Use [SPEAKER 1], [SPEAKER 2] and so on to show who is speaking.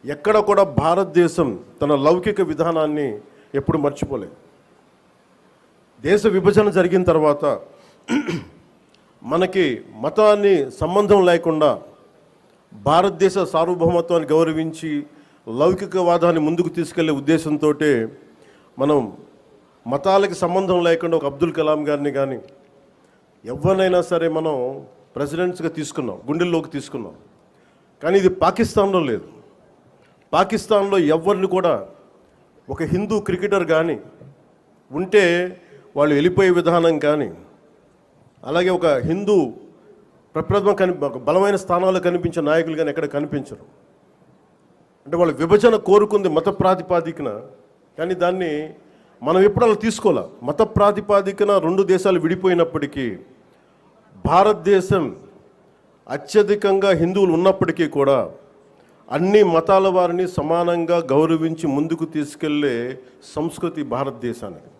[SPEAKER 1] ఎక్కడ కూడా భారతదేశం తన లౌకిక విధానాన్ని ఎప్పుడు మర్చిపోలేదు. దేశ విభజన జరిగిన తర్వాత మనకి మతాన్ని సంబంధం లేకుండా భారతదేశ సార్వభౌమత్వాన్ని గౌరవించి లౌకికవాదాన్ని ముందుకు తీసుకెళ్లే ఉద్దేశంతో మనం మతాలకి సంబంధం లేకుండా ఒక అబ్దుల్ కలాం గారిని కానీ ఎవరినైనా సరే మనం ప్రెసిడెంట్స్గా తీసుకున్నాం, గుండెల్లోకి తీసుకున్నాం. కానీ ఇది పాకిస్తాన్లో లేదు. పాకిస్తాన్లో ఎవరిని కూడా ఒక హిందూ క్రికెటర్ కానీ ఉంటే వాళ్ళు వెళ్ళిపోయే విధానం కానీ, అలాగే ఒక హిందూ బలమైన స్థానాలు కనిపించే నాయకులు కానీ ఎక్కడ కనిపించరు. అంటే వాళ్ళు విభజన కోరుకుంది మత ప్రాతిపాదికన, కానీ దాన్ని మనం ఎప్పుడు అలా తీసుకోవాలి. మత ప్రాతిపాదికన రెండు దేశాలు విడిపోయినప్పటికీ భారతదేశం అత్యధికంగా హిందువులు ఉన్నప్పటికీ కూడా అన్ని మతాల వారిని సమానంగా గౌరవించి ముందుకు తీసుకెళ్లే సంస్కృతి భారతదేశానికి.